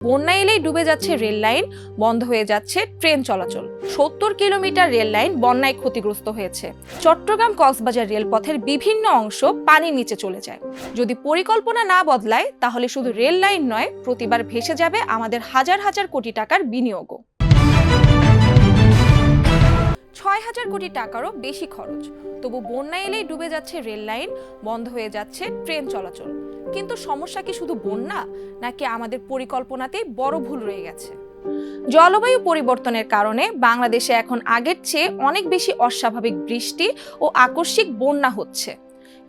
বন্যা এলেই ডুবে যাচ্ছে রেল লাইন, বন্ধ হয়ে যাচ্ছে ট্রেন চলাচল। ৭০ কিলোমিটার রেল লাইন বন্যায় ক্ষতিগ্রস্ত হয়েছে। চট্টগ্রাম কক্সবাজার রেলপথের বিভিন্ন অংশ পানির নিচে চলে যায়। যদি পরিকল্পনা না বদলায় তাহলে শুধু রেল লাইন নয়, প্রতিবার ভেসে যাবে আমাদের হাজার হাজার কোটি টাকার বিনিয়োগও। ৬,০০০ কোটি টাকারও বেশি খরচ, তবু বন্যা এলেই ডুবে যাচ্ছে রেল লাইন, বন্ধ হয়ে যাচ্ছে ট্রেন চলাচল। কিন্তু সমস্যা কি শুধু বন্যা, নাকি আমাদের পরিকল্পনাতেই বড় ভুল রয়ে গেছে? জলবায়ু পরিবর্তনের কারণে বাংলাদেশে এখন আগের চেয়ে অনেক বেশি অস্বাভাবিক বৃষ্টি ও আকস্মিক বন্যা হচ্ছে।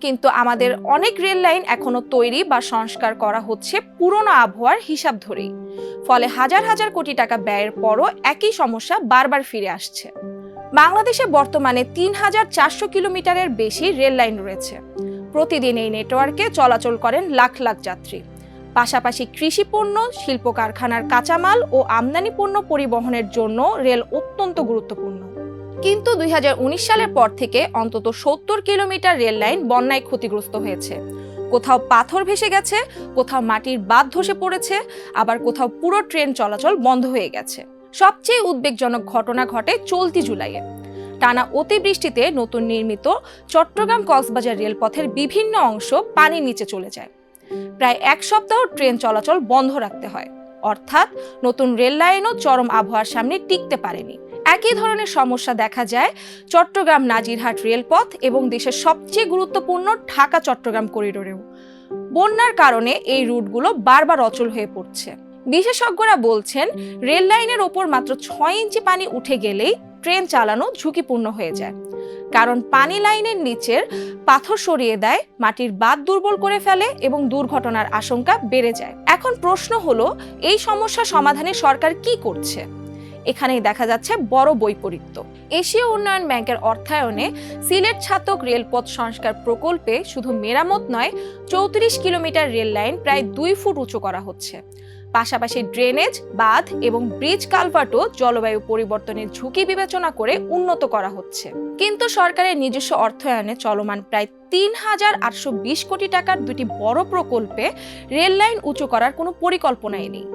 কিন্তু আমাদের অনেক রেল লাইন এখনো তৈরি বা সংস্কার করা হচ্ছে পুরনো আবহাওয়ার হিসাব ধরেই। ফলে হাজার হাজার কোটি টাকা ব্যয়ের পরও একই সমস্যা বারবার ফিরে আসছে। বাংলাদেশে বর্তমানে ৩,৪০০ কিলোমিটারের বেশি রেল লাইন রয়েছে। প্রতিদিন এই নেটওয়ার্কে চলাচল করেন লাখ লাখ যাত্রী। পাশাপাশি কৃষিপণ্য, শিল্প কারখানার কাঁচামাল ও আমদানি পণ্য পরিবহনের জন্য রেল অত্যন্ত গুরুত্বপূর্ণ। কিন্তু ২০১৯ সালের পর থেকে অন্তত ৭০ কিলোমিটার রেল লাইন বন্যায় ক্ষতিগ্রস্ত হয়েছে। কোথাও পাথর ভেসে গেছে, কোথাও মাটির বাঁধ ধসে পড়েছে, আবার কোথাও পুরো ট্রেন চলাচল বন্ধ হয়ে গেছে। সবচেয়ে উদ্বেগজনক ঘটনা ঘটে চলতি জুলাইয়ে। টানা অতিবৃষ্টিতে নতুন নির্মিত চট্টগ্রাম কক্সবাজার রেলপথের বিভিন্ন অংশ পানির নিচে চলে যায়। প্রায় এক সপ্তাহ ট্রেন চলাচল বন্ধ রাখতে হয়, অর্থাৎ নতুন রেল লাইনও চরম আবহাওয়ার সামনে টিকতে পারেনি। একই ধরনের সমস্যা দেখা যায় চট্টগ্রাম নাজিরহাট রেলপথ এবং দেশের সবচেয়ে গুরুত্বপূর্ণ ঢাকা চট্টগ্রাম করিডোরেও। বন্যার কারণে এই রুটগুলো বারবার অচল হয়ে পড়ছে। বিশেষজ্ঞরা বলছেন, রেল লাইনের ওপর মাত্র ৬ ইঞ্চি পানি উঠে গেলেই ট্রেন চালানো ঝুঁকিপূর্ণ হয়ে যায়। কারণ পানি লাইনের নিচের পাথর সরিয়ে দেয়, মাটির বাঁধ দুর্বল করে ফেলে এবং দুর্ঘটনার আশঙ্কা বেড়ে যায়। এখন প্রশ্ন হলো, এই সমস্যা সমাধানে সরকার কি করছে? এখানেই দেখা যাচ্ছে বড় বৈপরীত্য। এশীয় উন্নয়ন ব্যাংকের অর্থায়নে সিলেট ছাতক রেলপথ সংস্কার প্রকল্পে শুধু মেরামত নয়, ৩৪ কিলোমিটার রেল লাইন প্রায় ২ ফুট উঁচু করা হচ্ছে। পাশাপাশি ড্রেনেজ, বাঁধ এবং ব্রিজ কালভার্টও জলবায়ু পরিবর্তনের ঝুঁকি বিবেচনা করে উন্নত করা হচ্ছে। কিন্তু সরকারের নিজস্ব অর্থায়নে চলমান প্রায় ৩,৮২০ কোটি টাকার দুটি বড় প্রকল্পে রেল লাইন উঁচু করার কোনো পরিকল্পনাই নেই।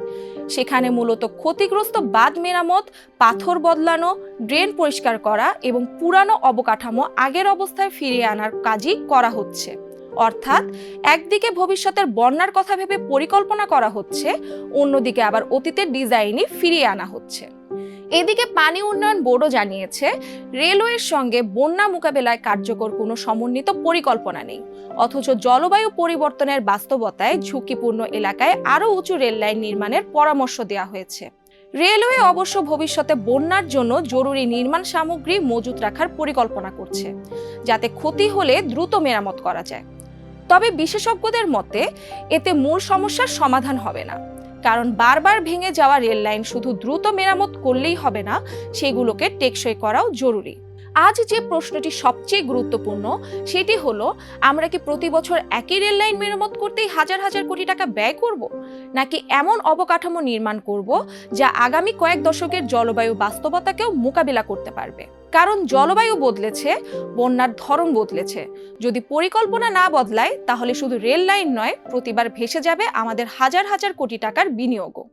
সেখানে মূলত ক্ষতিগ্রস্ত বাঁধ মেরামত, পাথর বদলানো, ড্রেন পরিষ্কার করা এবং পুরানো অবকাঠামো আগের অবস্থায় ফিরিয়ে আনার কাজই করা হচ্ছে। অর্থাৎ একদিকে ভবিষ্যতের বন্যার কথা ভেবে পরিকল্পনা করা হচ্ছে, অন্যদিকে আবার অতীতের ডিজাইনই ফিরিয়ে আনা হচ্ছে। এদিকে পানি উন্নয়ন বোর্ডও জানিয়েছে, রেলওয়ের সঙ্গে বন্যা মোকাবেলায় কার্যকর কোনো সমন্বিত পরিকল্পনা নেই। অথচ জলবায়ু পরিবর্তনের বাস্তবতায় ঝুঁকিপূর্ণ এলাকায় আরও উঁচু রেল লাইন নির্মাণের পরামর্শ দেওয়া হয়েছে। রেলওয়ে অবশ্য ভবিষ্যতে বন্যার জন্য জরুরি নির্মাণ সামগ্রী মজুত রাখার পরিকল্পনা করছে, যাতে ক্ষতি হলে দ্রুত মেরামত করা যায়। তবে বিশেষজ্ঞদের মতে এতে মূল সমস্যার সমাধান হবে না, কারণ বারবার ভেঙে যাওয়া রেল লাইন শুধু দ্রুত মেরামত করলেই হবে না, সেগুলোকে টেকসই করাও জরুরি। আজ যে প্রশ্নটি সবচেয়ে গুরুত্বপূর্ণ সেটি হলো, আমরা কি প্রতি বছর একই রেল লাইন মেরামত করতেই হাজার হাজার কোটি টাকা ব্যয় করব, নাকি এমন অবকাঠামো নির্মাণ করব যা আগামী কয়েক দশকের জলবায়ু বাস্তবতাকেও মোকাবিলা করতে পারবে? কারণ জলবায়ু বদলেছে, বন্যার ধরন বদলেছে। যদি পরিকল্পনা না বদলায় তাহলে শুধু রেল লাইন নয়, প্রতিবার ভেসে যাবে আমাদের হাজার হাজার কোটি টাকার বিনিয়োগও।